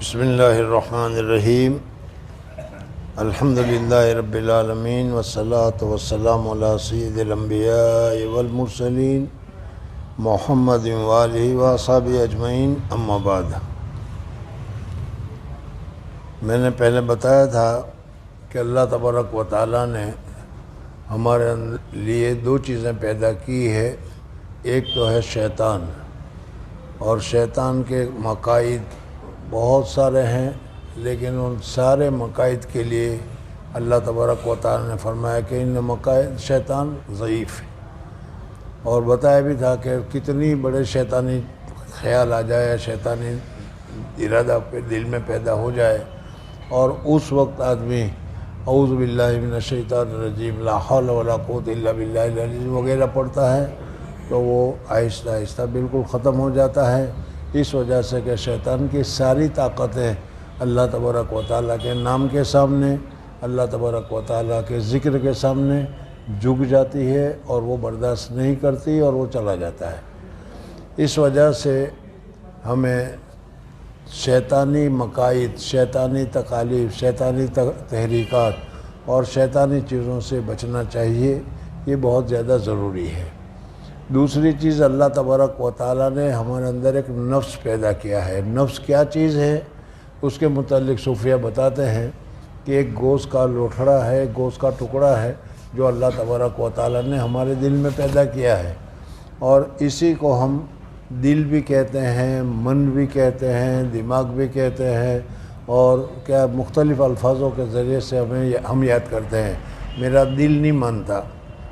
بسم اللہ الرحمن الرحیم الحمدللہ رب العالمین والصلاة والسلام علی سید الانبیاء والمرسلین محمد وآلہ واصحابہ اجمعین اما بعد۔ میں نے پہلے بتایا تھا کہ اللہ تبارک و تعالیٰ نے ہمارے لیے دو چیزیں پیدا کی ہے، ایک تو ہے شیطان، اور شیطان کے مقاصد بہت سارے ہیں، لیکن ان سارے مقاصد کے لیے اللہ تبارک و تعالیٰ نے فرمایا کہ ان مقاصد شیطان ضعیف ہے، اور بتایا بھی تھا کہ کتنی بڑے شیطانی خیال آ جائے، شیطانی ارادہ پہ دل میں پیدا ہو جائے، اور اس وقت آدمی اعوذ باللہ من الشیطان الرجیم لا حول ولا قوت الا باللہ العلی وغیرہ پڑھتا ہے تو وہ آہستہ آہستہ بالکل ختم ہو جاتا ہے، اس وجہ سے کہ شیطان کی ساری طاقتیں اللہ تبارک و تعالیٰ کے نام کے سامنے، اللہ تبارک و تعالیٰ کے ذکر کے سامنے جھک جاتی ہے، اور وہ برداشت نہیں کرتی اور وہ چلا جاتا ہے۔ اس وجہ سے ہمیں شیطانی مقاصد، شیطانی تکالیف، شیطانی تحریکات اور شیطانی چیزوں سے بچنا چاہیے، یہ بہت زیادہ ضروری ہے۔ دوسری چیز، اللہ تبارک و تعالیٰ نے ہمارے اندر ایک نفس پیدا کیا ہے۔ نفس کیا چیز ہے اس کے متعلق صوفیہ بتاتے ہیں کہ ایک گوشت کا لوٹھڑا ہے، گوشت کا ٹکڑا ہے جو اللہ تبارک و تعالیٰ نے ہمارے دل میں پیدا کیا ہے، اور اسی کو ہم دل بھی کہتے ہیں، من بھی کہتے ہیں، دماغ بھی کہتے ہیں، اور کیا مختلف الفاظوں کے ذریعے سے ہم یاد کرتے ہیں۔ میرا دل نہیں مانتا،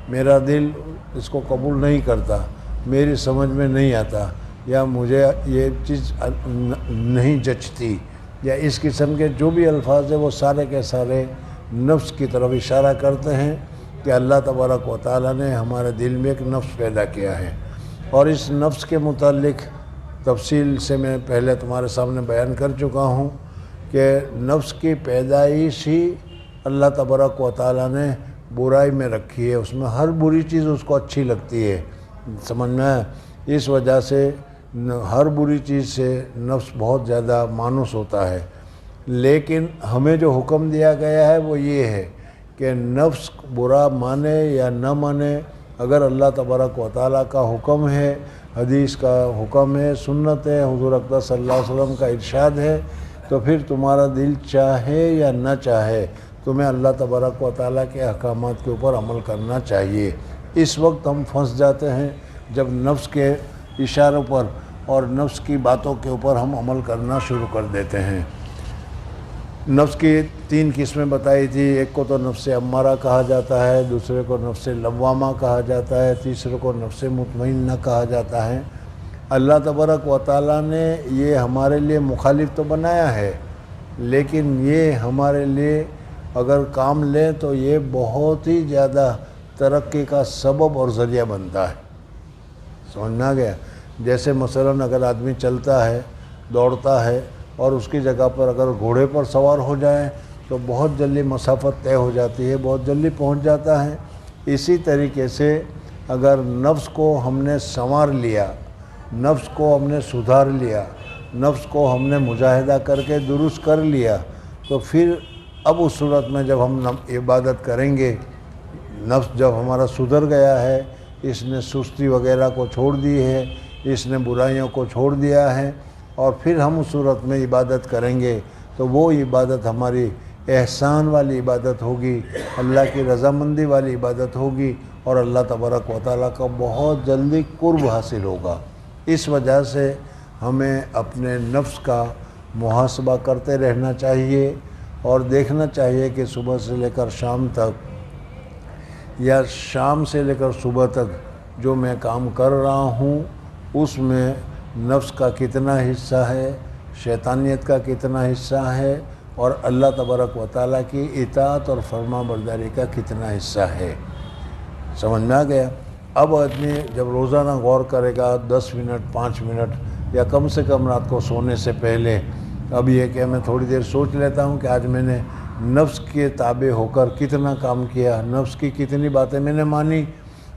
میرا دل اس کو قبول نہیں کرتا، میری سمجھ میں نہیں آتا، یا مجھے یہ چیز نہیں جچتی، یا اس قسم کے جو بھی الفاظ ہیں وہ سارے کے سارے نفس کی طرف اشارہ کرتے ہیں کہ اللہ تبارک و تعالیٰ نے ہمارے دل میں ایک نفس پیدا کیا ہے، اور اس نفس کے متعلق تفصیل سے میں پہلے تمہارے سامنے بیان کر چکا ہوں کہ نفس کی پیدائش ہی اللہ تبارک و تعالیٰ نے برائی میں رکھی ہے، اس میں ہر بری چیز اس کو اچھی لگتی ہے، سمجھ میں آیا؟ اس وجہ سے ہر بری چیز سے نفس بہت زیادہ مانوس ہوتا ہے، لیکن ہمیں جو حکم دیا گیا ہے وہ یہ ہے کہ نفس برا مانے یا نہ مانے، اگر اللہ تبارک و تعالیٰ کا حکم ہے، حدیث کا حکم ہے، سنت ہے، حضور اکرم صلی اللہ علیہ وسلم کا ارشاد ہے، تو پھر تمہارا دل چاہے یا نہ چاہے تمہیں اللہ تبارک و تعالیٰ کے احکامات کے اوپر عمل کرنا چاہیے۔ اس وقت ہم پھنس جاتے ہیں جب نفس کے اشاروں پر اور نفس کی باتوں کے اوپر ہم عمل کرنا شروع کر دیتے ہیں۔ نفس کی تین قسمیں بتائی تھی، ایک کو تو نفس امارہ کہا جاتا ہے، دوسرے کو نفس لوامہ کہا جاتا ہے، تیسرے کو نفس مطمئنہ کہا جاتا ہے۔ اللہ تبارک و تعالیٰ نے یہ ہمارے لیے مخالف تو بنایا ہے، لیکن یہ ہمارے لیے اگر کام لیں تو یہ بہت ہی زیادہ ترقی کا سبب اور ذریعہ بنتا ہے، سمجھ میں آ گیا؟ جیسے مثلاً اگر آدمی چلتا ہے، دوڑتا ہے، اور اس کی جگہ پر اگر گھوڑے پر سوار ہو جائیں تو بہت جلدی مسافت طے ہو جاتی ہے، بہت جلدی پہنچ جاتا ہے۔ اسی طریقے سے اگر نفس کو ہم نے سنوار لیا، نفس کو ہم نے سدھار لیا، نفس کو ہم نے مجاہدہ کر کے درست کر لیا، تو پھر اب اس صورت میں جب ہم عبادت کریں گے، نفس جب ہمارا سدھر گیا ہے، اس نے سستی وغیرہ کو چھوڑ دی ہے، اس نے برائیوں کو چھوڑ دیا ہے، اور پھر ہم اس صورت میں عبادت کریں گے تو وہ عبادت ہماری احسان والی عبادت ہوگی، اللہ کی رضامندی والی عبادت ہوگی، اور اللہ تبارک و تعالیٰ کا بہت جلدی قرب حاصل ہوگا۔ اس وجہ سے ہمیں اپنے نفس کا محاسبہ کرتے رہنا چاہیے، اور دیکھنا چاہیے کہ صبح سے لے کر شام تک یا شام سے لے کر صبح تک جو میں کام کر رہا ہوں اس میں نفس کا کتنا حصہ ہے، شیطانیت کا کتنا حصہ ہے، اور اللہ تبارک و تعالیٰ کی اطاعت اور فرما برداری کا کتنا حصہ ہے، سمجھ میں آ گیا؟ اب آدمی جب روزانہ غور کرے گا 10 منٹ 5 منٹ یا کم سے کم رات کو سونے سے پہلے، اب یہ کہ میں تھوڑی دیر سوچ لیتا ہوں کہ آج میں نے نفس کے تابع ہو کر کتنا کام کیا، نفس کی کتنی باتیں میں نے مانی،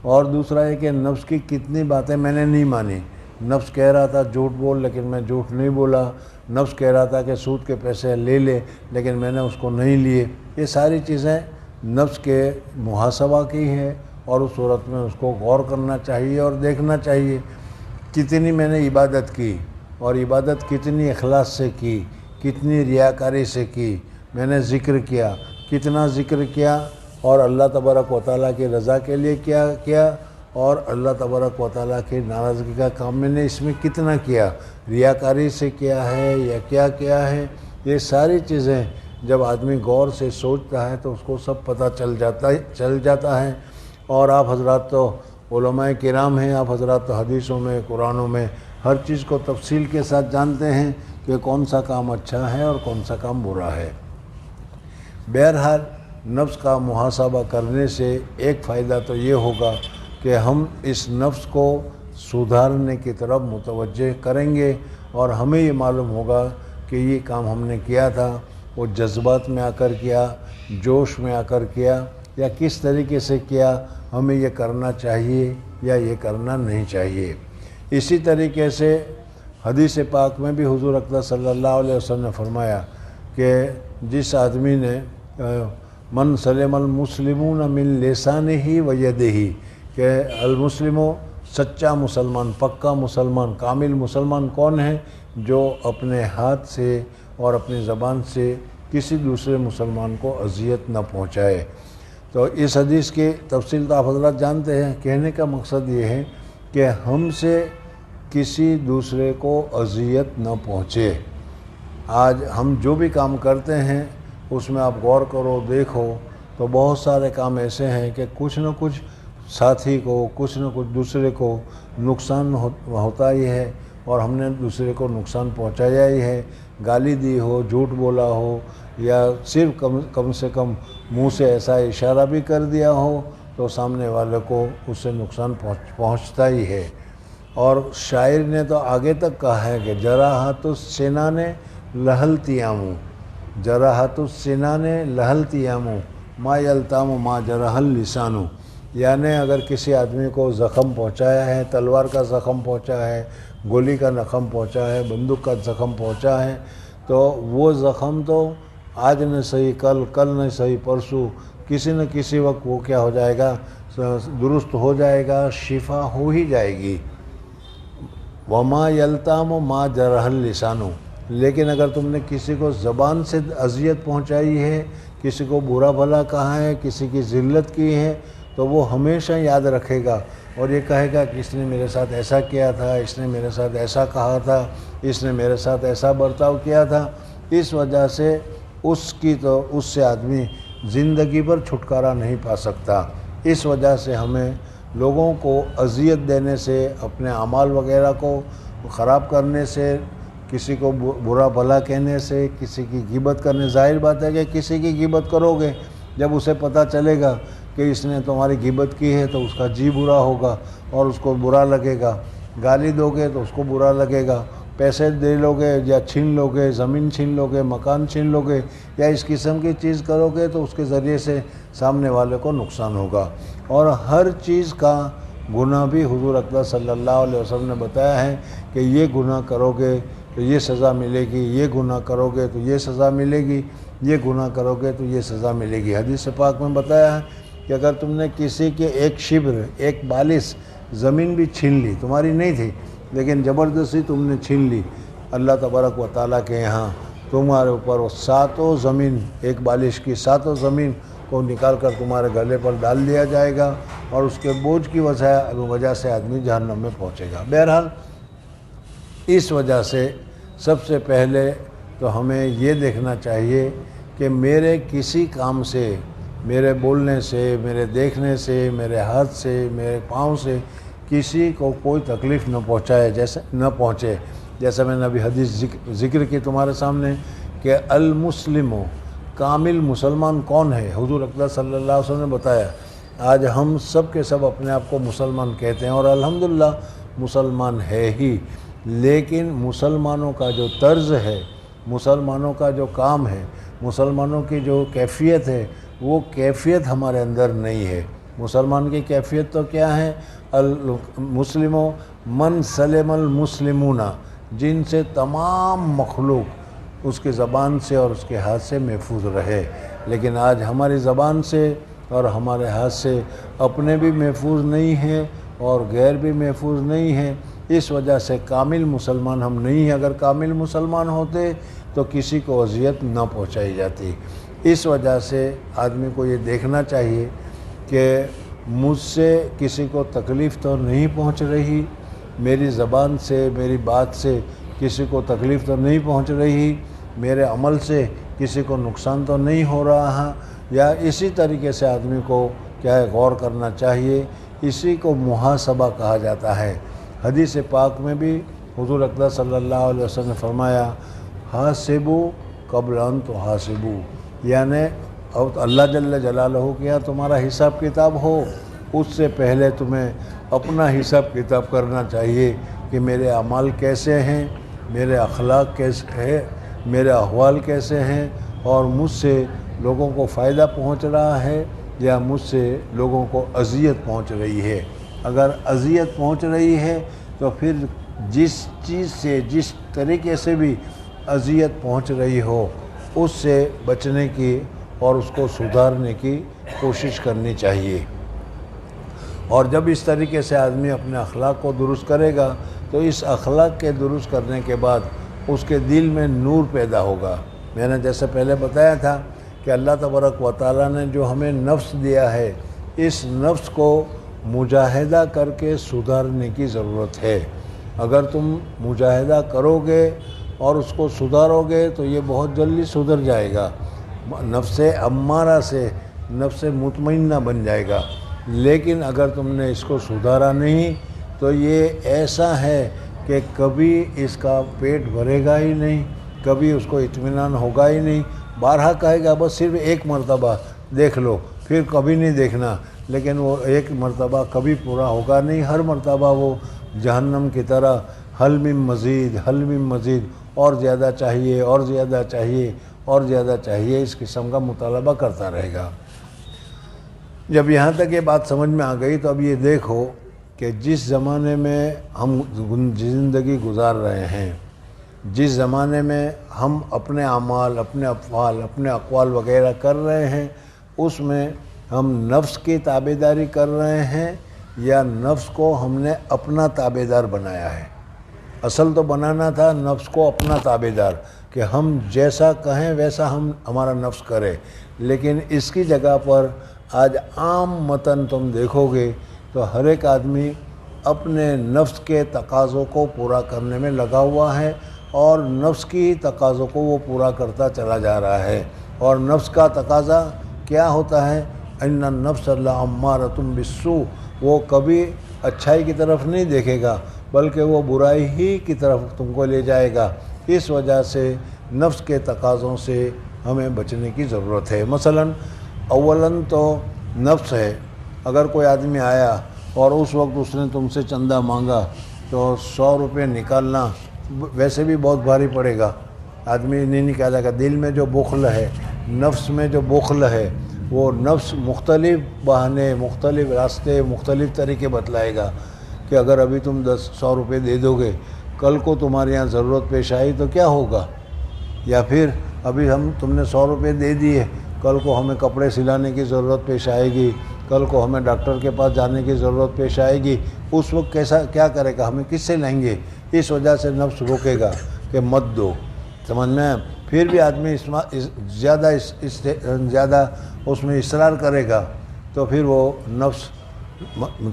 اور دوسرا ہے کہ نفس کی کتنی باتیں میں نے نہیں مانی۔ نفس کہہ رہا تھا جھوٹ بول، لیکن میں جھوٹ نہیں بولا۔ نفس کہہ رہا تھا کہ سود کے پیسے لے لے، لیکن میں نے اس کو نہیں لیے۔ یہ ساری چیزیں نفس کے محاسبہ کی ہے، اور اس صورت میں اس کو غور کرنا چاہیے اور دیکھنا چاہیے کتنی میں نے عبادت کی، اور عبادت کتنی اخلاص سے کی، کتنی ریاکاری سے کی، میں نے ذکر کیا، کتنا ذکر کیا، اور اللہ تبارک و تعالیٰ کی رضا کے لیے کیا، اور اللہ تبارک و تعالیٰ کی ناراضگی کا کام میں نے اس میں کتنا کیا، ریاکاری سے کیا ہے یا کیا ہے۔ یہ ساری چیزیں جب آدمی غور سے سوچتا ہے تو اس کو سب پتہ چل جاتا ہے۔ اور آپ حضرات تو علماء کرام ہیں، آپ حضرات تو حدیثوں میں، قرآنوں میں ہر چیز کو تفصیل کے ساتھ جانتے ہیں کہ کون سا کام اچھا ہے اور کون سا کام برا ہے۔ بہرحال نفس کا محاسبہ کرنے سے ایک فائدہ تو یہ ہوگا کہ ہم اس نفس کو سدھارنے کی طرف متوجہ کریں گے، اور ہمیں یہ معلوم ہوگا کہ یہ کام ہم نے کیا تھا وہ جذبات میں آ کر کیا، جوش میں آ کر کیا، یا کس طریقے سے کیا، ہمیں یہ کرنا چاہیے یا یہ کرنا نہیں چاہیے۔ اسی طریقے سے حدیث پاک میں بھی حضور اقدس صلی اللہ علیہ وسلم نے فرمایا کہ جس آدمی نے من سلم المسلمون من لسانہ و یدہ، کہ المسلموں سچا مسلمان، پکا مسلمان، کامل مسلمان کون ہے؟ جو اپنے ہاتھ سے اور اپنی زبان سے کسی دوسرے مسلمان کو اذیت نہ پہنچائے۔ تو اس حدیث کی تفصیل تو آپ حضرات جانتے ہیں۔ کہنے کا مقصد یہ ہے کہ ہم سے کسی دوسرے کو اذیت نہ پہنچے۔ آج ہم جو بھی کام کرتے ہیں اس میں آپ غور کرو، دیکھو تو بہت سارے کام ایسے ہیں کہ کچھ نہ کچھ ساتھی کو، کچھ نہ کچھ دوسرے کو نقصان ہوتا ہی ہے، اور ہم نے دوسرے کو نقصان پہنچایا ہی ہے۔ گالی دی ہو، جھوٹ بولا ہو، یا صرف کم سے کم منہ سے ایسا اشارہ بھی کر دیا ہو تو سامنے والے کو اس سے نقصان پہنچتا ہی ہے۔ اور شاعر نے تو آگے تک کہا ہے کہ جراحت السنان لہلتیام، جراحت السنان لہلتیام ما یلتام ما جرح اللسان، یعنی اگر کسی آدمی کو زخم پہنچایا ہے، تلوار کا زخم پہنچا ہے، گولی کا زخم پہنچا ہے، بندوق کا زخم پہنچا ہے، تو وہ زخم تو آج نہ صحیح کل نہ صحیح پرسوں، کسی نہ کسی وقت وہ کیا ہو جائے گا، درست ہو جائے گا، شفا ہو ہی جائے گی۔ وما یلتام ما جرح اللسان، لیکن اگر تم نے کسی کو زبان سے اذیت پہنچائی ہے، کسی کو برا بھلا کہا ہے، کسی کی ذلت کی ہے، تو وہ ہمیشہ یاد رکھے گا اور یہ کہے گا کہ اس نے میرے ساتھ ایسا کیا تھا، اس نے میرے ساتھ ایسا کہا تھا، اس نے میرے ساتھ ایسا برتاؤ کیا تھا۔ اس وجہ سے اس سے آدمی زندگی پر چھٹکارا نہیں پا سکتا۔ اس وجہ سے ہمیں لوگوں کو اذیت دینے سے، اپنے اعمال وغیرہ کو خراب کرنے سے، کسی کو برا بھلا کہنے سے، کسی کی غیبت کرنے، ظاہر بات ہے کہ کسی کی غیبت کرو گے، جب اسے پتہ چلے گا کہ اس نے تمہاری غیبت کی ہے تو اس کا جی برا ہوگا اور اس کو برا لگے گا، گالی دو گے تو اس کو برا لگے گا، پیسے دے لو گے یا چھین لو گے، زمین چھین لو گے، مکان چھین لو گے، یا اس قسم کی چیز کرو گے تو اس کے ذریعے سے سامنے والے کو نقصان ہوگا۔ اور ہر چیز کا گناہ بھی حضور اقدس صلی اللہ علیہ وسلم نے بتایا ہے کہ یہ گناہ کرو گے تو یہ سزا ملے گی، یہ گناہ کرو گے تو یہ سزا ملے گی، یہ گناہ کرو گے تو یہ سزا ملے گی۔ حدیث پاک میں بتایا ہے کہ اگر تم نے کسی کے ایک شبر، ایک بالش زمین بھی چھین لی، تمہاری نہیں تھی لیکن زبردستی تم نے چھین لی، اللہ تبارک و تعالیٰ کے یہاں تمہارے اوپر وہ ساتوں زمین، ایک بالش کی ساتوں زمین کو نکال کر تمہارے گلے پر ڈال دیا جائے گا، اور اس کے بوجھ کی وجہ سے آدمی جہنم میں پہنچے گا۔ بہرحال اس وجہ سے سب سے پہلے تو ہمیں یہ دیکھنا چاہیے کہ میرے کسی کام سے، میرے بولنے سے، میرے دیکھنے سے، میرے ہاتھ سے، میرے پاؤں سے کسی کو کوئی تکلیف نہ پہنچے۔ جیسا میں نے ابھی حدیث ذکر کی تمہارے سامنے کہ المسلم، کامل مسلمان کون ہے؟ حضور اقدس صلی اللہ علیہ وسلم نے بتایا۔ آج ہم سب کے سب اپنے آپ کو مسلمان کہتے ہیں اور الحمدللہ مسلمان ہے ہی، لیکن مسلمانوں کا جو طرز ہے، مسلمانوں کا جو کام ہے، مسلمانوں کی جو کیفیت ہے، وہ کیفیت ہمارے اندر نہیں ہے۔ مسلمان کی کیفیت تو کیا ہے؟ المسلم من سلم المسلمون، جن سے تمام مخلوق اس کی زبان سے اور اس کے ہاتھ سے محفوظ رہے۔ لیکن آج ہماری زبان سے اور ہمارے ہاتھ سے اپنے بھی محفوظ نہیں ہیں اور غیر بھی محفوظ نہیں ہیں۔ اس وجہ سے کامل مسلمان ہم نہیں ہیں۔ اگر کامل مسلمان ہوتے تو کسی کو اذیت نہ پہنچائی جاتی۔ اس وجہ سے آدمی کو یہ دیکھنا چاہیے کہ مجھ سے کسی کو تکلیف تو نہیں پہنچ رہی، میری زبان سے میری بات سے کسی کو تکلیف تو نہیں پہنچ رہی، میرے عمل سے کسی کو نقصان تو نہیں ہو رہا ہے، یا اسی طریقے سے آدمی کو کیا ہے غور کرنا چاہیے۔ اسی کو محاسبہ کہا جاتا ہے۔ حدیث پاک میں بھی حضور اقدس صلی اللہ علیہ وسلم نے فرمایا حاسبو قبل ان تحاسبو، یعنی اللہ جل جلالہ کے یہاں تمہارا حساب کتاب ہو اس سے پہلے تمہیں اپنا حساب کتاب کرنا چاہیے کہ میرے اعمال کیسے ہیں، میرے اخلاق کیسے ہیں، میرے احوال کیسے ہیں، اور مجھ سے لوگوں کو فائدہ پہنچ رہا ہے یا مجھ سے لوگوں کو اذیت پہنچ رہی ہے۔ اگر اذیت پہنچ رہی ہے تو پھر جس چیز سے جس طریقے سے بھی اذیت پہنچ رہی ہو اس سے بچنے کی اور اس کو سدھارنے کی کوشش کرنی چاہیے۔ اور جب اس طریقے سے آدمی اپنے اخلاق کو درست کرے گا تو اس اخلاق کے درست کرنے کے بعد اس کے دل میں نور پیدا ہوگا۔ میں نے جیسے پہلے بتایا تھا کہ اللہ تبارک و تعالیٰ نے جو ہمیں نفس دیا ہے، اس نفس کو مجاہدہ کر کے سدھارنے کی ضرورت ہے۔ اگر تم مجاہدہ کرو گے اور اس کو سدھارو گے تو یہ بہت جلدی سدھر جائے گا، نفس امارہ سے نفس مطمئنہ بن جائے گا۔ لیکن اگر تم نے اس کو سدھارا نہیں تو یہ ایسا ہے کہ کبھی اس کا پیٹ بھرے گا ہی نہیں، کبھی اس کو اطمینان ہوگا ہی نہیں۔ بارہا کہے گا بس صرف ایک مرتبہ دیکھ لو، پھر کبھی نہیں دیکھنا، لیکن وہ ایک مرتبہ کبھی پورا ہوگا نہیں۔ ہر مرتبہ وہ جہنم کی طرح حل من مزید حل من مزید، اور زیادہ چاہیے اور زیادہ چاہیے اور زیادہ چاہیے، اس قسم کا مطالبہ کرتا رہے گا۔ جب یہاں تک یہ بات سمجھ میں آ گئی تو اب یہ دیکھو کہ جس زمانے میں ہم زندگی گزار رہے ہیں، جس زمانے میں ہم اپنے اعمال، اپنے افعال، اپنے اقوال وغیرہ کر رہے ہیں، اس میں ہم نفس کی تابعداری کر رہے ہیں یا نفس کو ہم نے اپنا تابعدار بنایا ہے۔ اصل تو بنانا تھا نفس کو اپنا تابعدار، کہ ہم جیسا کہیں ویسا ہمارا نفس کرے۔ لیکن اس کی جگہ پر آج عام متن تم دیکھو گے تو ہر ایک آدمی اپنے نفس کے تقاضوں کو پورا کرنے میں لگا ہوا ہے، اور نفس کی تقاضوں کو وہ پورا کرتا چلا جا رہا ہے۔ اور نفس کا تقاضا کیا ہوتا ہے؟ ان النفس لامارۃ بالسوء، وہ کبھی اچھائی کی طرف نہیں دیکھے گا بلکہ وہ برائی ہی کی طرف تم کو لے جائے گا۔ اس وجہ سے نفس کے تقاضوں سے ہمیں بچنے کی ضرورت ہے۔ مثلاً اولاً تو نفس ہے، اگر کوئی آدمی آیا اور اس وقت اس نے تم سے چندہ مانگا تو 100 روپے نکالنا ویسے بھی بہت بھاری پڑے گا، آدمی نہیں نکالے گا۔ دل میں جو بخل ہے، نفس میں جو بخل ہے، وہ نفس مختلف بہانے، مختلف راستے، مختلف طریقے بتلائے گا کہ اگر ابھی تم 100 روپے دے دو گے، کل کو تمہارے یہاں ضرورت پیش آئی تو کیا ہوگا؟ یا پھر ابھی تم نے 100 روپے دے دیے، کل کو ہمیں کپڑے سلانے کی ضرورت پیش آئے گی، کل کو ہمیں ڈاکٹر کے پاس جانے کی ضرورت پیش آئے گی، اس وقت کیا کرے گا؟ ہمیں کس سے لیں گے؟ اس وجہ سے نفس روکے گا کہ مت دو، سمجھ میں؟ پھر بھی آدمی زیادہ اس میں اصرار کرے گا تو پھر وہ نفس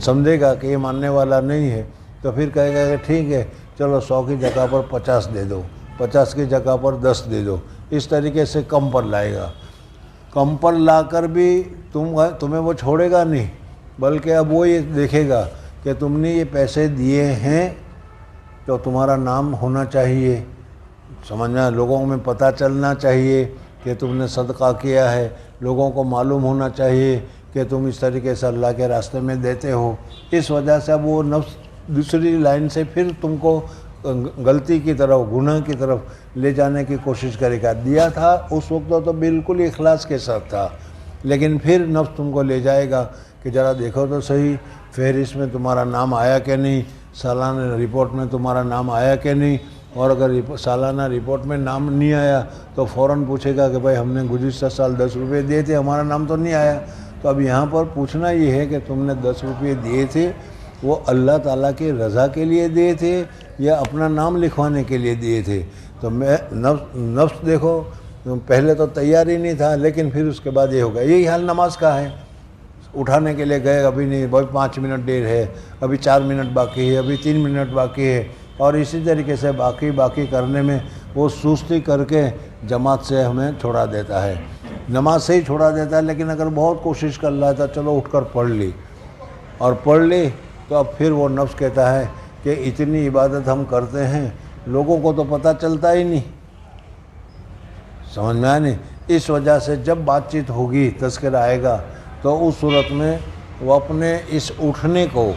سمجھے گا کہ یہ ماننے والا نہیں ہے، تو پھر کہے گا کہ ٹھیک ہے چلو 100 کی جگہ پر 50 دے دو، 50 کی جگہ پر 10 دے دو، اس طریقے سے کم پر لائے گا۔ کم پر لا کر بھی تمہیں وہ چھوڑے گا نہیں، بلکہ اب وہ یہ دیکھے گا کہ تم نے یہ پیسے دیے ہیں تو تمہارا نام ہونا چاہیے، سمجھنا، لوگوں میں پتہ چلنا چاہیے کہ تم نے صدقہ کیا ہے، لوگوں کو معلوم ہونا چاہیے کہ تم اس طریقے سے اللہ کے راستے میں دیتے ہو۔ اس وجہ سے اب وہ نفس دوسری لائن سے پھر تم کو غلطی کی طرف، گناہ کی طرف لے جانے کی کوشش کرے گا۔ دیا تھا اس وقت تو بالکل اخلاص کے ساتھ تھا، لیکن پھر نفس تم کو لے جائے گا کہ ذرا دیکھو تو صحیح فہرست میں تمہارا نام آیا کہ نہیں، سالانہ رپورٹ میں تمہارا نام آیا کہ نہیں، اور اگر سالانہ رپورٹ میں نام نہیں آیا تو فوراً پوچھے گا کہ بھائی ہم نے گزشتہ سال 10 روپے دیے تھے، ہمارا نام تو نہیں آیا۔ تو اب یہاں پر پوچھنا یہ ہے کہ تم نے 10 روپے دیے تھے وہ اللہ تعالیٰ کی رضا کے لیے دیے تھے یا اپنا نام لکھوانے کے لیے دیے تھے؟ تو میں نفس دیکھو، پہلے تو تیار ہی نہیں تھا، لیکن پھر اس کے بعد یہ ہوگا۔ یہی حال نماز کا ہے، اٹھانے کے لیے گئے، ابھی نہیں، بھائی 5 منٹ دیر ہے، ابھی 4 منٹ باقی ہے، ابھی 3 منٹ باقی ہے، اور اسی طریقے سے باقی کرنے میں وہ سستی کر کے جماعت سے ہمیں چھوڑا دیتا ہے، نماز سے ہی چھوڑا دیتا ہے۔ لیکن اگر بہت کوشش کر رہا تھا، چلو اٹھ کر پڑھ لی، اور پڑھ لی، تو اب پھر وہ نفس کہتا ہے کہ اتنی عبادت ہم کرتے ہیں، لوگوں کو تو پتہ چلتا ہی نہیں، سمجھ میں آیا نہیں؟ اس وجہ سے جب بات چیت ہوگی، تذکرہ آئے گا، تو اس صورت میں وہ اپنے اس اٹھنے کو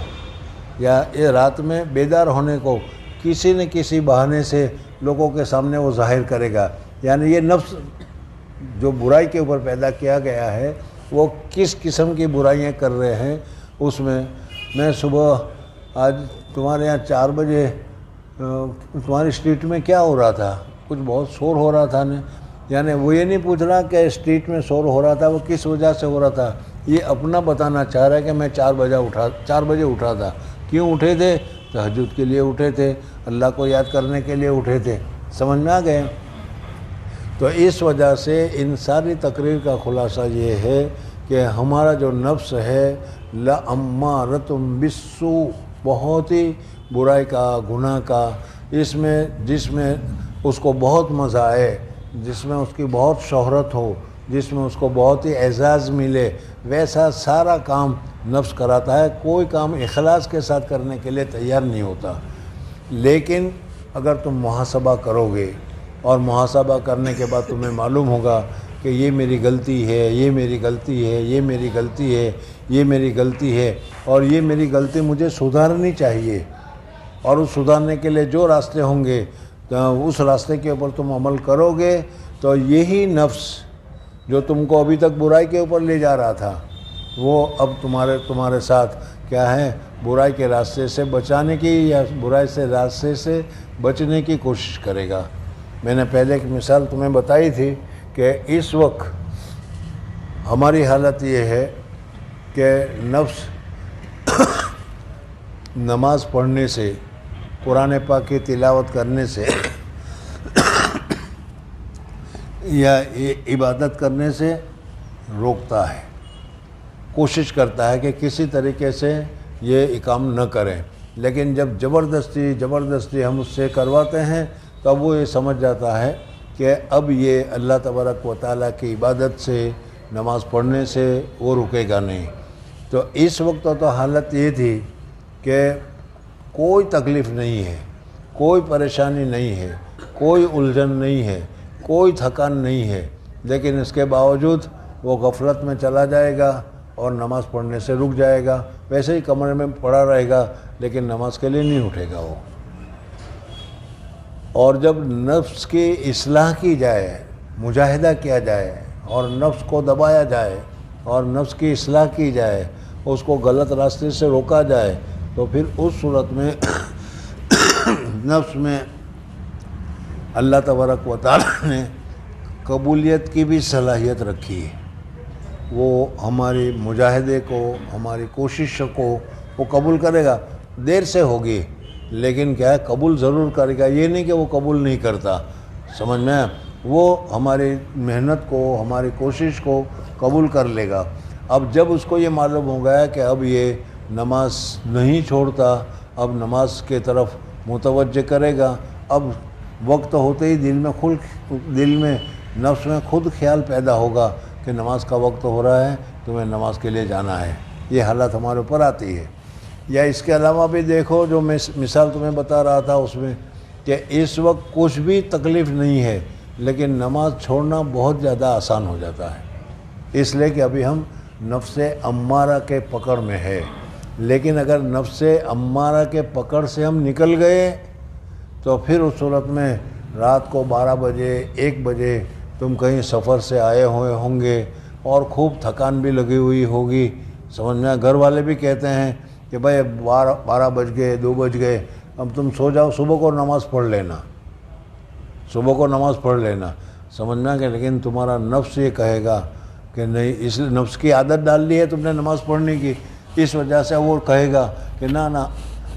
یا رات میں بیدار ہونے کو کسی نہ کسی بہانے سے لوگوں کے سامنے وہ ظاہر کرے گا۔ یعنی یہ نفس جو برائی کے اوپر پیدا کیا گیا ہے، وہ کس قسم کی برائیاں کر رہے ہیں۔ اس میں صبح آج تمہارے یہاں 4 بجے تمہاری اسٹریٹ میں کیا ہو رہا تھا؟ کچھ بہت شور ہو رہا تھا نا، یعنی وہ یہ نہیں پوچھ رہا کہ اسٹریٹ میں شور ہو رہا تھا وہ کس وجہ سے ہو رہا تھا، یہ اپنا بتانا چاہ رہا ہے کہ میں 4 بجے اٹھا تھا۔ کیوں اٹھے تھے؟ تہجد کے لیے اٹھے تھے، اللہ کو یاد کرنے کے لیے اٹھے تھے، سمجھ میں آ گئے؟ تو اس وجہ سے ان ساری تقریر کا خلاصہ یہ ہے کہ ہمارا جو نفس ہے لَأَمَّارَةٌ بِالسُّوءِ، بہت ہی برائی کا، گناہ کا، جس میں اس کو بہت مزہ آئے، جس میں اس کی بہت شہرت ہو، جس میں اس کو بہت ہی اعزاز ملے، ویسا سارا کام نفس کراتا ہے۔ کوئی کام اخلاص کے ساتھ کرنے کے لیے تیار نہیں ہوتا۔ لیکن اگر تم محاسبہ کرو گے، اور محاسبہ کرنے کے بعد تمہیں معلوم ہوگا کہ یہ میری غلطی ہے، یہ میری غلطی ہے، یہ میری غلطی ہے، یہ میری غلطی ہے، اور یہ میری غلطی مجھے سدھارنی چاہیے، اور اس سدھارنے کے لیے جو راستے ہوں گے اس راستے کے اوپر تم عمل کرو گے، تو یہی نفس جو تم کو ابھی تک برائی کے اوپر لے جا رہا تھا، وہ اب تمہارے ساتھ کیا ہے، برائی کے راستے سے بچانے کی یا برائی سے راستے سے بچنے کی کوشش کرے گا۔ میں نے پہلے ایک مثال تمہیں بتائی تھی کہ اس وقت ہماری حالت یہ ہے کہ نفس نماز پڑھنے سے، قرآن پاک کی تلاوت کرنے سے یا عبادت کرنے سے روکتا ہے، کوشش کرتا ہے کہ کسی طریقے سے یہ کام نہ کریں۔ لیکن جب زبردستی ہم اس سے کرواتے ہیں، تب وہ یہ سمجھ جاتا ہے کہ اب یہ اللہ تبارک و تعالیٰ کی عبادت سے، نماز پڑھنے سے وہ رکے گا نہیں۔ تو اس وقت تو حالت یہ تھی کہ کوئی تکلیف نہیں ہے، کوئی پریشانی نہیں ہے، کوئی الجھن نہیں ہے، کوئی تھکان نہیں ہے، لیکن اس کے باوجود وہ غفلت میں چلا جائے گا اور نماز پڑھنے سے رک جائے گا، ویسے ہی کمرے میں پڑا رہے گا، لیکن نماز کے لیے نہیں اٹھے گا وہ۔ اور جب نفس کی اصلاح کی جائے، مجاہدہ کیا جائے، اور نفس کو دبایا جائے، اور نفس کی اصلاح کی جائے، اس کو غلط راستے سے روکا جائے، تو پھر اس صورت میں نفس میں اللہ تبارک و تعالیٰ نے قبولیت کی بھی صلاحیت رکھی ہے۔ وہ ہماری مجاہدے کو، ہماری کوشش کو وہ قبول کرے گا، دیر سے ہوگی لیکن کیا ہے، قبول ضرور کرے گا۔ یہ نہیں کہ وہ قبول نہیں کرتا، سمجھ میں، وہ ہماری محنت کو، ہماری کوشش کو قبول کر لے گا۔ اب جب اس کو یہ معلوم ہو گیا کہ اب یہ نماز نہیں چھوڑتا، اب نماز کے طرف متوجہ کرے گا، اب وقت ہوتے ہی دل میں نفس میں خود خیال پیدا ہوگا کہ نماز کا وقت ہو رہا ہے، تمہیں نماز کے لیے جانا ہے۔ یہ حالت ہمارے اوپر آتی ہے۔ یا اس کے علاوہ بھی دیکھو، جو میں مثال تمہیں بتا رہا تھا اس میں، کہ اس وقت کچھ بھی تکلیف نہیں ہے، لیکن نماز چھوڑنا بہت زیادہ آسان ہو جاتا ہے، اس لیے کہ ابھی ہم نفس امارہ کے پکڑ میں ہے۔ لیکن اگر نفس امارہ کے پکڑ سے ہم نکل گئے، تو پھر اس صورت میں رات کو 12 بجے 1 بجے تم کہیں سفر سے آئے ہوئے ہوں گے اور خوب تھکان بھی لگی ہوئی ہوگی، سمجھ میں، گھر والے بھی کہتے ہیں کہ بھائی 12 بج گئے 2 بج گئے، اب تم سو جاؤ، صبح کو نماز پڑھ لینا، صبح کو نماز پڑھ لینا، سمجھ میں آ گیا، لیکن تمہارا نفس یہ کہے گا کہ نہیں، اس نفس کی عادت ڈال لی ہے تم نے نماز پڑھنے کی، اس وجہ سے وہ کہے گا کہ نہ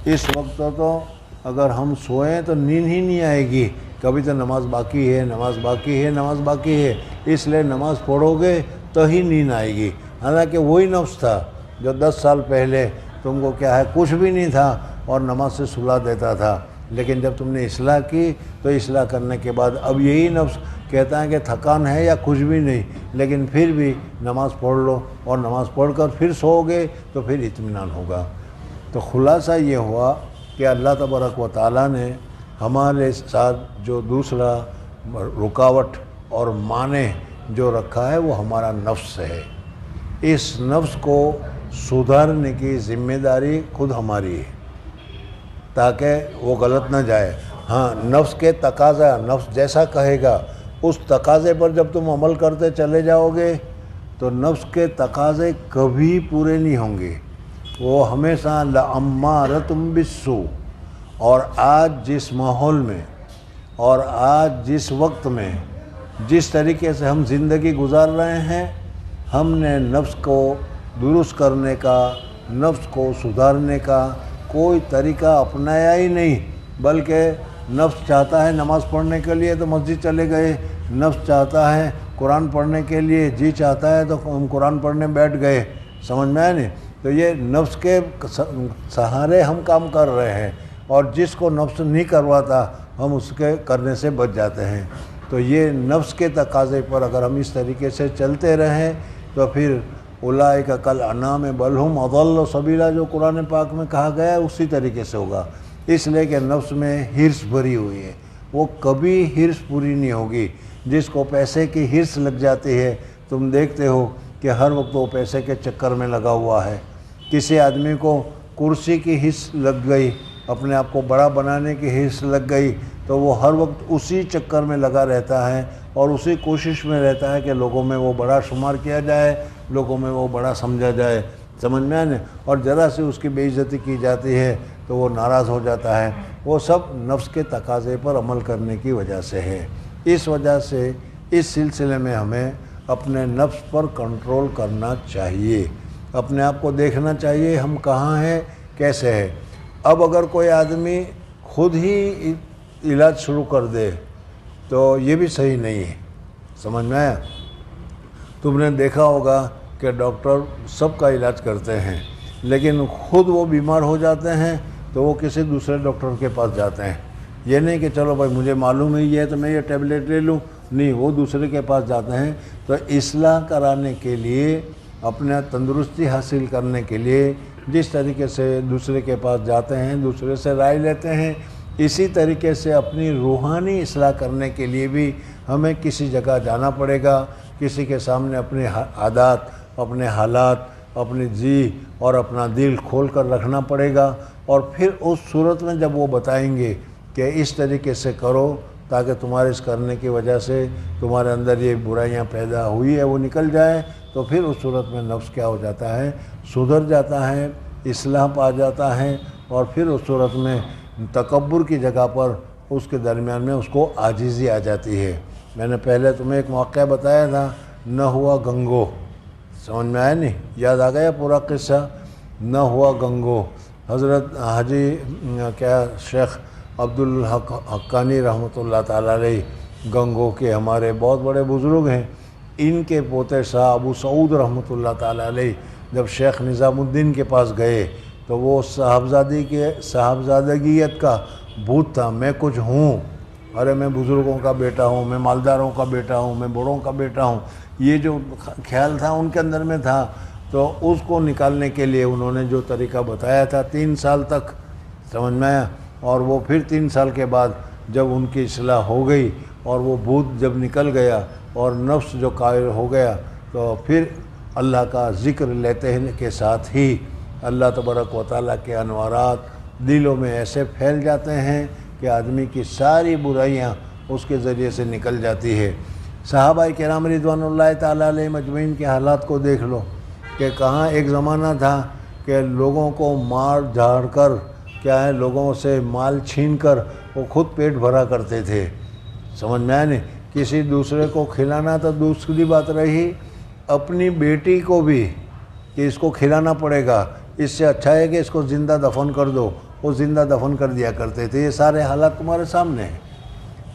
اس وقت تو اگر ہم سوئیں تو نیند ہی نہیں آئے گی، کبھی تو نماز باقی ہے، نماز باقی ہے، نماز باقی ہے، اس لیے نماز پڑھو گے تو ہی نیند آئے گی۔ حالانکہ وہی نفس تھا جو 10 سال پہلے تم کو کیا ہے کچھ بھی نہیں تھا اور نماز سے سلا دیتا تھا، لیکن جب تم نے اصلاح کی تو اصلاح کرنے کے بعد اب یہی نفس کہتا ہے کہ تھکان ہے یا کچھ بھی نہیں، لیکن پھر بھی نماز پڑھ لو، اور نماز پڑھ کر پھر سو گے تو پھر اطمینان ہوگا۔ تو خلاصہ یہ ہوا کہ اللہ تبارک و تعالیٰ نے ہمارے ساتھ جو دوسرا رکاوٹ اور معنی جو رکھا ہے وہ ہمارا نفس ہے۔ اس نفس کو سدھارنے کی ذمہ داری خود ہماری ہے تاکہ وہ غلط نہ جائے۔ ہاں، نفس کے تقاضا، نفس جیسا کہے گا اس تقاضے پر جب تم عمل کرتے چلے جاؤ گے تو نفس کے تقاضے کبھی پورے نہیں ہوں گے، وہ ہمیشہ لَأَمَّارَةٌ بِالسُّوءِ۔ اور آج جس ماحول میں اور آج جس وقت میں جس طریقے سے ہم زندگی گزار رہے ہیں، ہم نے نفس کو درست کرنے کا، نفس کو سدھارنے کا کوئی طریقہ اپنایا ہی نہیں، بلکہ نفس چاہتا ہے نماز پڑھنے کے لیے تو مسجد چلے گئے، نفس چاہتا ہے قرآن پڑھنے کے لیے، جی چاہتا ہے تو ہم قرآن پڑھنے بیٹھ گئے، سمجھ میں آئے نہیں؟ تو یہ نفس کے سہارے ہم کام کر رہے ہیں، اور جس کو نفس نہیں کرواتا ہم اس کے کرنے سے بچ جاتے ہیں۔ تو یہ نفس کے تقاضے پر اگر ہم اس طریقے سے چلتے رہیں تو پھر اولئک کالانعام بل ھم اضل سبیلا جو قرآن پاک میں کہا گیا ہے اسی طریقے سے ہوگا، اس لیے کہ نفس میں حرص بھری ہوئی ہے، وہ کبھی حرص پوری نہیں ہوگی۔ جس کو پیسے کی حرص لگ جاتی ہے، تم دیکھتے ہو کہ ہر وقت وہ پیسے کے چکر میں لگا ہوا ہے۔ کسی آدمی کو کرسی کی حرص لگ گئی، اپنے آپ کو بڑا بنانے کی حرص لگ گئی، تو وہ ہر وقت اسی چکر میں لگا رہتا ہے اور اسی کوشش میں رہتا ہے کہ لوگوں میں وہ بڑا شمار کیا جائے، لوگوں میں وہ بڑا سمجھا جائے، سمجھ میں آنے، اور ذرا سے اس کی بے عزتی کی جاتی ہے تو وہ ناراض ہو جاتا ہے۔ وہ سب نفس کے تقاضے پر عمل کرنے کی وجہ سے ہے۔ اس وجہ سے اس سلسلے میں ہمیں اپنے نفس پر کنٹرول کرنا چاہیے، اپنے آپ کو دیکھنا چاہیے ہم کہاں ہیں، کیسے ہے۔ اب اگر کوئی آدمی خود ہی علاج شروع کر دے تو یہ بھی صحیح نہیں ہے، سمجھ میں آیا؟ تم نے دیکھا ہوگا کہ ڈاکٹر سب کا علاج کرتے ہیں، لیکن خود وہ بیمار ہو جاتے ہیں تو وہ کسی دوسرے ڈاکٹر کے پاس جاتے ہیں۔ یہ نہیں کہ چلو بھائی مجھے معلوم ہی ہے تو میں یہ ٹیبلیٹ لے لوں، نہیں، وہ دوسرے کے پاس جاتے ہیں۔ تو اصلاح کرانے کے لیے، اپنا تندرستی حاصل کرنے کے لیے جس طریقے سے دوسرے کے پاس جاتے ہیں، دوسرے سے رائے لیتے ہیں، اسی طریقے سے اپنی روحانی اصلاح کرنے کے لیے بھی ہمیں کسی جگہ جانا پڑے گا، کسی کے سامنے اپنے عادات، اپنے حالات، اپنی جی اور اپنا دل کھول کر رکھنا پڑے گا، اور پھر اس صورت میں جب وہ بتائیں گے کہ اس طریقے سے کرو تاکہ تمہارے اس کرنے کی وجہ سے تمہارے اندر یہ برائیاں پیدا ہوئی ہے وہ نکل جائے، تو پھر اس صورت میں نفس کیا ہو جاتا ہے، سدھر جاتا ہے، اصلاح پا جاتا ہے، اور پھر اس صورت میں تکبر کی جگہ پر اس کے درمیان میں اس کو عاجزی آ جاتی ہے۔ میں نے پہلے تمہیں ایک واقعہ بتایا تھا، نہ ہوا گنگو، سمجھ میں آیا نہیں؟ یاد آ گیا پورا قصہ؟ نہ ہوا گنگو، حضرت حاجی شیخ عبدالحق حقانی رحمۃ اللہ تعالیٰ علیہ گنگو کے ہمارے بہت بڑے بزرگ ہیں، ان کے پوتے شاہ ابو سعود رحمۃ اللہ تعالیٰ علیہ جب شیخ نظام الدین کے پاس گئے تو وہ صاحبزادگیت کا بھوت تھا، میں کچھ ہوں، ارے میں بزرگوں کا بیٹا ہوں، میں مالداروں کا بیٹا ہوں، میں بڑوں کا بیٹا ہوں، یہ جو خیال تھا ان کے اندر میں تھا۔ تو اس کو نکالنے کے لیے انہوں نے جو طریقہ بتایا تھا 3 سال تک، سمجھ میں آیا، اور وہ پھر 3 سال کے بعد جب ان کی اصلاح ہو گئی اور وہ بھوت جب نکل گیا اور نفس جو قائل ہو گیا، تو پھر اللہ کا ذکر لیتے ہیں کے ساتھ ہی اللہ تبارک و تعالیٰ کے انوارات دلوں میں ایسے پھیل جاتے ہیں کہ آدمی کی ساری برائیاں اس کے ذریعے سے نکل جاتی ہے۔ صحابہ کرام رضوان اللہ تعالیٰ علیہ مجمعین کے حالات کو دیکھ لو کہ کہاں ایک زمانہ تھا کہ لوگوں کو مار جھاڑ کر، کیا ہے، لوگوں سے مال چھین کر وہ خود پیٹ بھرا کرتے تھے، سمجھ میں آیا نہیں؟ کسی دوسرے کو کھلانا تو دوسری بات رہی، اپنی بیٹی کو بھی کہ اس کو کھلانا پڑے گا، اس سے اچھا ہے کہ اس کو زندہ دفن کر دو، وہ زندہ دفن کر دیا کرتے تھے۔ یہ سارے حالات تمہارے سامنے ہیں۔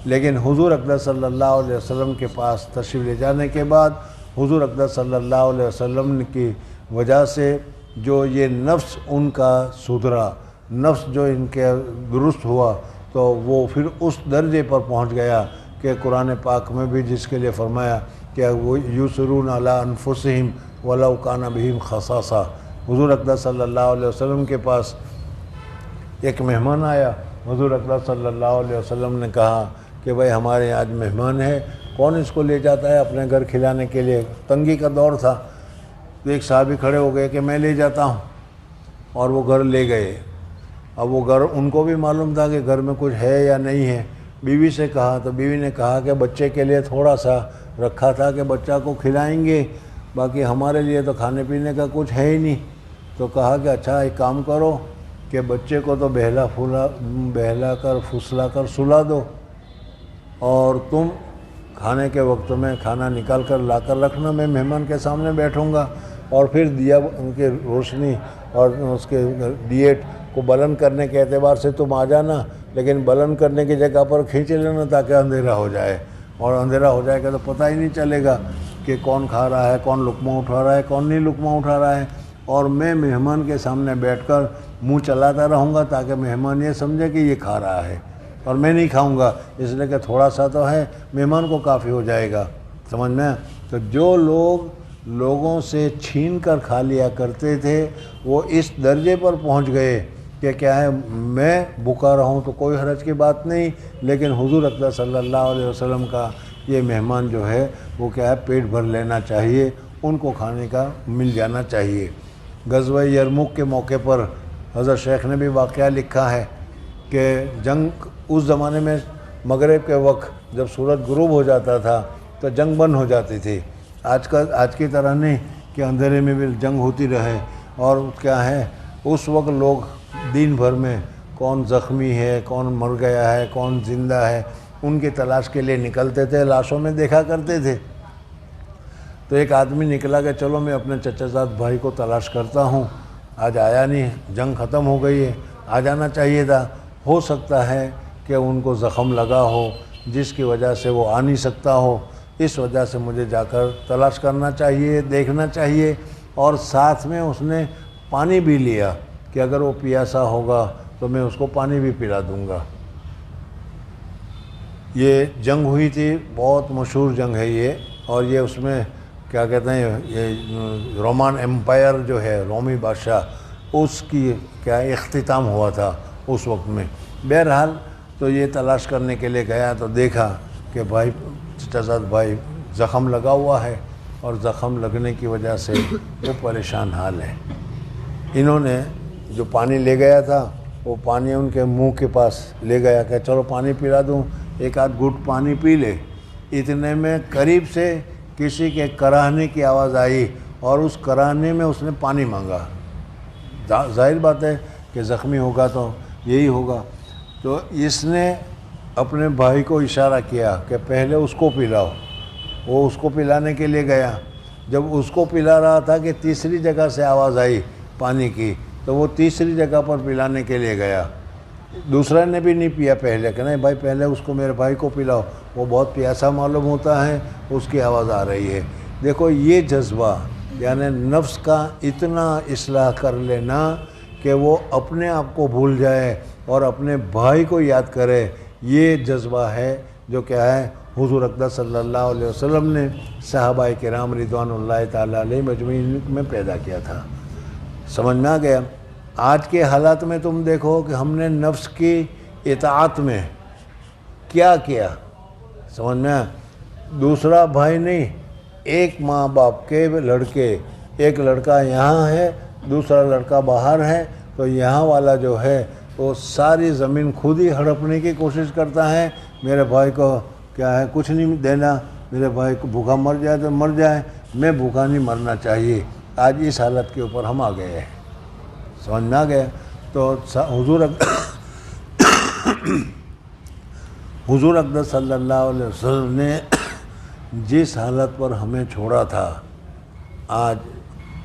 لیکن حضور اقدس صلی اللہ علیہ وسلم کے پاس تشریف لے جانے کے بعد حضور اقدس صلی اللہ علیہ وسلم کی وجہ سے جو یہ نفس ان کا سدھرا، نفس جو ان کے درست ہوا، تو وہ پھر اس درجے پر پہنچ گیا کہ قرآن پاک میں بھی جس کے لیے فرمایا کہ وہ یسرون علی انفسہم ولو کان بہم خصاصہ۔ حضور اقدس صلی اللہ علیہ وسلم کے پاس ایک مہمان آیا، حضور اقدس صلی اللہ علیہ وسلم نے کہا کہ بھائی ہمارے آج مہمان ہے، کون اس کو لے جاتا ہے اپنے گھر کھلانے کے لیے؟ تنگی کا دور تھا، تو ایک صحابی کھڑے ہو گئے کہ میں لے جاتا ہوں، اور وہ گھر لے گئے۔ اب وہ گھر ان کو بھی معلوم تھا کہ گھر میں کچھ ہے یا نہیں ہے۔ بیوی سے کہا تو بیوی نے کہا کہ بچے کے لیے تھوڑا سا رکھا تھا کہ بچہ کو کھلائیں گے، باقی ہمارے لیے تو کھانے پینے کا کچھ ہے ہی نہیں۔ تو کہا کہ اچھا ایک کام کرو کہ بچے کو تو بہلا کر پھسلا کر سلا دو، اور تم کھانے کے وقت میں کھانا نکال کر لا کر رکھنا، میں مہمان کے سامنے بیٹھوں گا، اور پھر دیا ان کی روشنی اور اس کے دیٹ کو بلند کرنے کے اعتبار سے تم آ جانا، لیکن بلند کرنے کی جگہ پر کھینچ لینا تاکہ اندھیرا ہو جائے، اور اندھیرا ہو جائے گا تو پتہ ہی نہیں چلے گا کہ کون کھا رہا ہے، کون لقمہ اٹھا رہا ہے، کون نہیں لقمہ اٹھا رہا ہے۔ اور میں مہمان کے سامنے بیٹھ کر منہ چلاتا رہوں گا تاکہ مہمان یہ سمجھے کہ یہ کھا رہا ہے، اور میں نہیں کھاؤں گا، اس لیے کہ تھوڑا سا تو ہے، مہمان کو کافی ہو جائے گا۔ سمجھ میں؟ تو جو لوگوں سے چھین کر کھا لیا کرتے تھے وہ اس درجے پر پہنچ گئے کہ کیا ہے، میں بھوکا رہوں تو کوئی حرج کی بات نہیں، لیکن حضور اقدس صلی اللہ علیہ وسلم کا یہ مہمان جو ہے وہ کیا ہے، پیٹ بھر لینا چاہیے، ان کو کھانے کا مل جانا چاہیے۔ غزوہ یرموک کے موقع پر حضرت شیخ نے بھی واقعہ لکھا ہے کہ جنگ اس زمانے میں مغرب کے وقت جب سورج غروب ہو جاتا تھا تو جنگ بند ہو جاتی تھی۔ آج کی طرح نہیں کہ اندھیرے میں بھی جنگ ہوتی رہے، اور کیا ہے اس وقت لوگ دن بھر میں کون زخمی ہے، کون مر گیا ہے، کون زندہ ہے، ان کی تلاش کے لیے نکلتے تھے، لاشوں میں دیکھا کرتے تھے۔ تو ایک آدمی نکلا کہ چلو میں اپنے چچا زاد بھائی کو تلاش کرتا ہوں، آج آیا نہیں، جنگ ختم ہو گئی ہے، آ جانا چاہیے تھا، ہو سکتا ہے کہ ان کو زخم لگا ہو جس کی وجہ سے وہ آ نہیں سکتا ہو، اس وجہ سے مجھے جا کر تلاش کرنا چاہیے، دیکھنا چاہیے۔ اور ساتھ میں اس نے پانی بھی لیا کہ اگر وہ پیاسا ہوگا تو میں اس کو پانی بھی پلا دوں گا۔ یہ جنگ ہوئی تھی، بہت مشہور جنگ ہے یہ، اور یہ اس میں کیا کہتے ہیں، یہ رومان ایمپائر جو ہے، رومی بادشاہ، اس کی کیا اختتام ہوا تھا اس وقت میں۔ بہرحال تو یہ تلاش کرنے کے لیے گیا تو دیکھا کہ بھائی چچا زاد بھائی زخم لگا ہوا ہے، اور زخم لگنے کی وجہ سے وہ پریشان حال ہے۔ انہوں نے جو پانی لے گیا تھا وہ پانی ان کے منہ کے پاس لے گیا کہ چلو پانی پلا دوں، ایک آدھ گھٹ پانی پی لے۔ اتنے میں قریب سے کسی کے کراہنے کی آواز آئی، اور اس کراہنے میں اس نے پانی مانگا۔ ظاہر بات ہے کہ زخمی ہوگا تو یہی ہوگا۔ تو اس نے اپنے بھائی کو اشارہ کیا کہ پہلے اس کو پلاؤ۔ وہ اس کو پلانے کے لیے گیا، جب اس کو پلا رہا تھا کہ تیسری جگہ سے آواز آئی پانی کی، تو وہ تیسری جگہ پر پلانے کے لیے گیا۔ دوسرا نے بھی نہیں پیا پہلے، کہ نہیں بھائی پہلے اس کو، میرے بھائی کو پلاؤ، وہ بہت پیاسا معلوم ہوتا ہے، اس کی آواز آ رہی ہے۔ دیکھو یہ جذبہ، یعنی نفس کا اتنا اصلاح کر لینا کہ وہ اپنے آپ کو بھول جائے اور اپنے بھائی کو یاد کرے، یہ جذبہ ہے جو کیا ہے، حضور اقدس صلی اللہ علیہ وسلم نے صحابہ کرام رضوان اللہ تعالیٰ علیہ مجمعین میں پیدا کیا تھا۔ سمجھ میں آ گیا؟ آج کے حالات میں تم دیکھو کہ ہم نے نفس کی اطاعت میں کیا کیا، سمجھ میں؟ دوسرا بھائی نہیں، ایک ماں باپ کے لڑکے، ایک لڑکا یہاں ہے، دوسرا لڑکا باہر ہے، تو یہاں والا جو ہے وہ ساری زمین خود ہی ہڑپنے کی کوشش کرتا ہے، میرے بھائی کو کیا ہے کچھ نہیں دینا، میرے بھائی کو بھوکا مر جائے تو مر جائے، میں بھوکا نہیں مرنا چاہیے۔ آج اس حالت کے اوپر ہم آ گئے ہیں، سمجھ میں آ گیا؟ تو حضور اقدس صلی اللہ علیہ وسلم نے جس حالت پر ہمیں چھوڑا تھا آج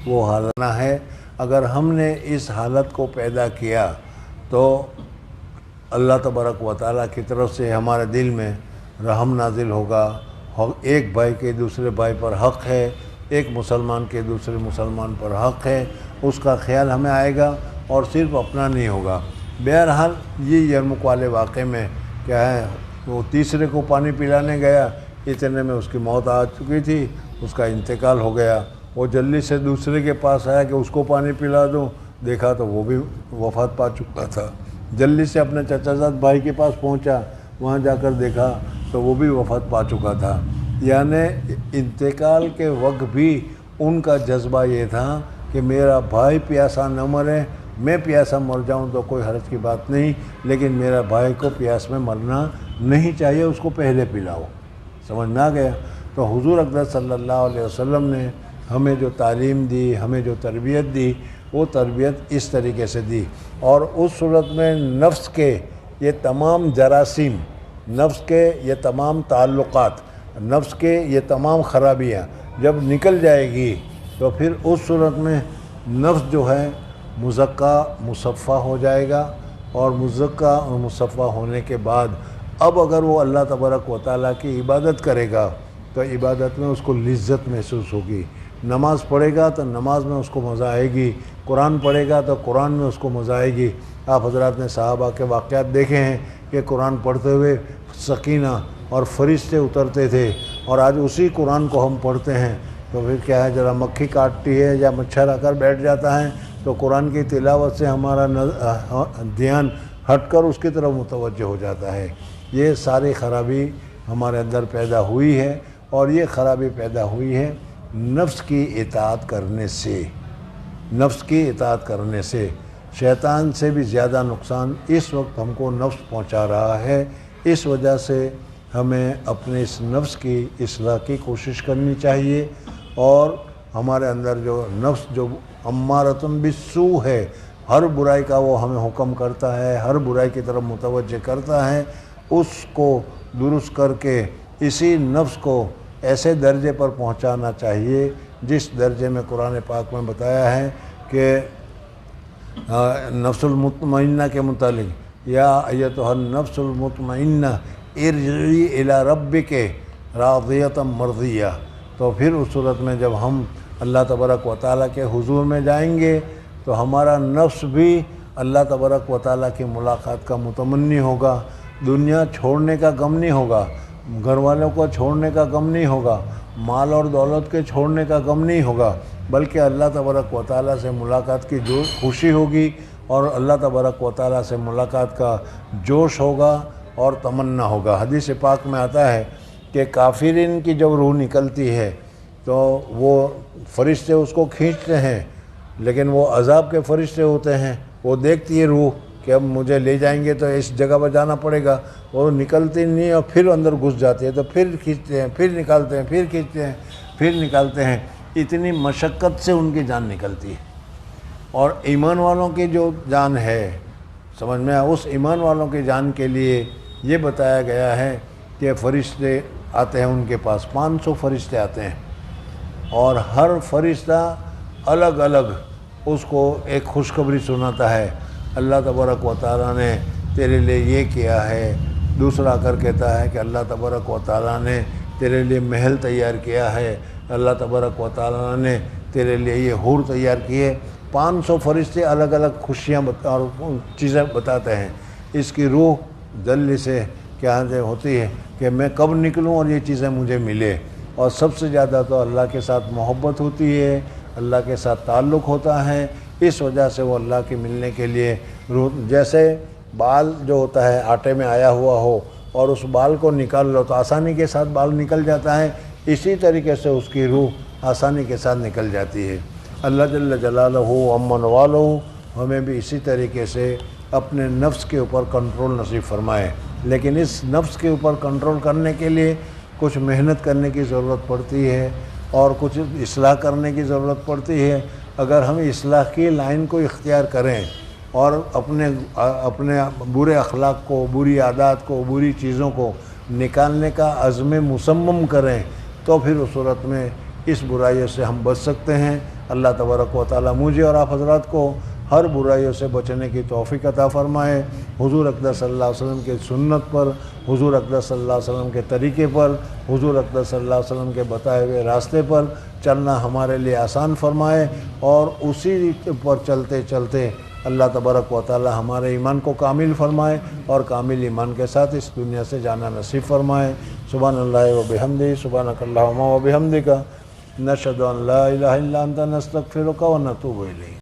وہ حالت نہ ہے۔ اگر ہم نے اس حالت کو پیدا کیا تو اللہ تبارک و تعالیٰ کی طرف سے ہمارے دل میں رحم نازل ہوگا۔ ایک بھائی کے دوسرے بھائی پر حق ہے، ایک مسلمان کے دوسرے مسلمان پر حق ہے، اس کا خیال ہمیں آئے گا اور صرف اپنا نہیں ہوگا۔ بہرحال یہ یرموک والے واقعے میں کیا ہے، وہ تیسرے کو پانی پلانے گیا، اتنے میں اس کی موت آ چکی تھی، اس کا انتقال ہو گیا۔ وہ جلدی سے دوسرے کے پاس آیا کہ اس کو پانی پلا دوں، دیکھا تو وہ بھی وفات پا چکا تھا۔ جلدی سے اپنے چچا زاد بھائی کے پاس پہنچا، وہاں جا کر دیکھا تو وہ بھی وفات پا چکا تھا۔ یعنی انتقال کے وقت بھی ان کا جذبہ یہ تھا کہ میرا بھائی پیاسا نہ مرے، میں پیاسا مر جاؤں تو کوئی حرج کی بات نہیں، لیکن میرا بھائی کو پیاس میں مرنا نہیں چاہیے، اس کو پہلے پلاؤ۔ سمجھ میں آ گیا؟ تو حضور اقدس صلی اللہ علیہ وسلم نے ہمیں جو تعلیم دی، ہمیں جو تربیت دی، وہ تربیت اس طریقے سے دی۔ اور اس صورت میں نفس کے یہ تمام جراثیم، نفس کے یہ تمام تعلقات، نفس کے یہ تمام خرابیاں جب نکل جائے گی تو پھر اس صورت میں نفس جو ہے مزکہ مصفہ ہو جائے گا، اور مزکہ اور مصفہ ہونے کے بعد اب اگر وہ اللہ تبارک و تعالیٰ کی عبادت کرے گا تو عبادت میں اس کو لذت محسوس ہوگی، نماز پڑھے گا تو نماز میں اس کو مزہ آئے گی، قرآن پڑھے گا تو قرآن میں اس کو مزہ آئے گی۔ آپ حضرات نے صحابہ کے واقعات دیکھے ہیں کہ قرآن پڑھتے ہوئے سکینہ اور فرشتے اترتے تھے، اور آج اسی قرآن کو ہم پڑھتے ہیں تو پھر کیا ہے، ذرا مکھی کاٹتی ہے یا مچھر آ کر بیٹھ جاتا ہے تو قرآن کی تلاوت سے ہمارا دھیان ہٹ کر اس کی طرف متوجہ ہو جاتا ہے۔ یہ ساری خرابی ہمارے اندر پیدا ہوئی ہے، اور یہ خرابی پیدا ہوئی ہے نفس کی اطاعت کرنے سے۔ نفس کی اطاعت کرنے سے شیطان سے بھی زیادہ نقصان اس وقت ہم کو نفس پہنچا رہا ہے۔ اس وجہ سے ہمیں اپنے اس نفس کی اصلاح کی کوشش کرنی چاہیے، اور ہمارے اندر جو نفس جو امارۃ بالسوء ہے، ہر برائی کا وہ ہمیں حکم کرتا ہے، ہر برائی کی طرف متوجہ کرتا ہے، اس کو درست کر کے اسی نفس کو ایسے درجے پر پہنچانا چاہیے جس درجے میں قرآن پاک میں بتایا ہے کہ نفس المطمئنہ کے متعلق، یا ایتھا النفس المطمئنہ ارجعی الی ربک راضیۃ مرضیہ۔ تو پھر اس صورت میں جب ہم اللہ تبارک و تعالیٰ کے حضور میں جائیں گے تو ہمارا نفس بھی اللہ تبارک و تعالیٰ کی ملاقات کا متمنی ہوگا، دنیا چھوڑنے کا غم نہیں ہوگا، گھر والوں کو چھوڑنے کا غم نہیں ہوگا، مال اور دولت کے چھوڑنے کا غم نہیں ہوگا، بلکہ اللہ تبارک و تعالیٰ سے ملاقات کی جو خوشی ہوگی، اور اللہ تبارک و تعالیٰ سے ملاقات کا جوش ہوگا اور تمنا ہوگا۔ حدیث پاک میں آتا ہے کہ کافرین کی جب روح نکلتی ہے تو وہ فرشتے اس کو کھینچتے ہیں، لیکن وہ عذاب کے فرشتے ہوتے ہیں، وہ دیکھتی ہے روح کہ اب مجھے لے جائیں گے تو اس جگہ پر جانا پڑے گا، وہ نکلتی نہیں اور پھر اندر گھس جاتی ہے، تو پھر کھینچتے ہیں، پھر نکالتے ہیں، پھر کھینچتے ہیں، پھر نکالتے ہیں، اتنی مشقت سے ان کی جان نکلتی ہے۔ اور ایمان والوں کی جو جان ہے، سمجھ میں اس ایمان والوں کی جان کے لیے یہ بتایا گیا ہے کہ فرشتے آتے ہیں ان کے پاس، 500 فرشتے آتے ہیں، اور ہر فرشتہ الگ الگ اس کو ایک خوشخبری سناتا ہے، اللہ تبارک و تعالیٰ نے تیرے لیے یہ کیا ہے، دوسرا کر کہتا ہے کہ اللہ تبارک و تعالیٰ نے تیرے لیے محل تیار کیا ہے، اللہ تبارک و تعالیٰ نے تیرے لیے یہ حور تیار کی ہے۔ 500 فرشتے الگ الگ خوشیاں اور چیزیں بتاتے ہیں۔ اس کی روح جلدی سے کیا ہوتی ہے کہ میں کب نکلوں اور یہ چیزیں مجھے ملے، اور سب سے زیادہ تو اللہ کے ساتھ محبت ہوتی ہے، اللہ کے ساتھ تعلق ہوتا ہے، اس وجہ سے وہ اللہ کے ملنے کے لیے روح، جیسے بال جو ہوتا ہے آٹے میں آیا ہوا ہو اور اس بال کو نکال لو تو آسانی کے ساتھ بال نکل جاتا ہے، اسی طریقے سے اس کی روح آسانی کے ساتھ نکل جاتی ہے۔ اللہ جل جلالہ امن والو ہمیں بھی اسی طریقے سے اپنے نفس کے اوپر کنٹرول نصیب فرمائے، لیکن اس نفس کے اوپر کنٹرول کرنے کے لیے کچھ محنت کرنے کی ضرورت پڑتی ہے اور کچھ اصلاح کرنے کی ضرورت پڑتی ہے۔ اگر ہم اصلاح کی لائن کو اختیار کریں اور اپنے برے اخلاق کو، بری عادات کو، بری چیزوں کو نکالنے کا عزم مصمم کریں تو پھر اس صورت میں اس برائیوں سے ہم بچ سکتے ہیں۔ اللہ تبارک و تعالی مجھے اور آپ حضرات کو ہر برائیوں سے بچنے کی توفیق عطا فرمائے۔ حضور اقدس صلی اللہ علیہ وسلم کے سنت پر، حضور اقدس صلی اللہ علیہ وسلم کے طریقے پر، حضور اقدس صلی اللہ علیہ وسلم کے بتائے ہوئے راستے پر چلنا ہمارے لیے آسان فرمائے، اور اسی پر چلتے چلتے اللہ تبارک و تعالی ہمارے ایمان کو کامل فرمائے اور کامل ایمان کے ساتھ اس دنیا سے جانا نصیب فرمائے۔ سبحان اللہ و بحمدہ، سبحانک اللہم و بحمدک، نشہد ان لا الہ الا انت، نستغفرک و نتوب الیک۔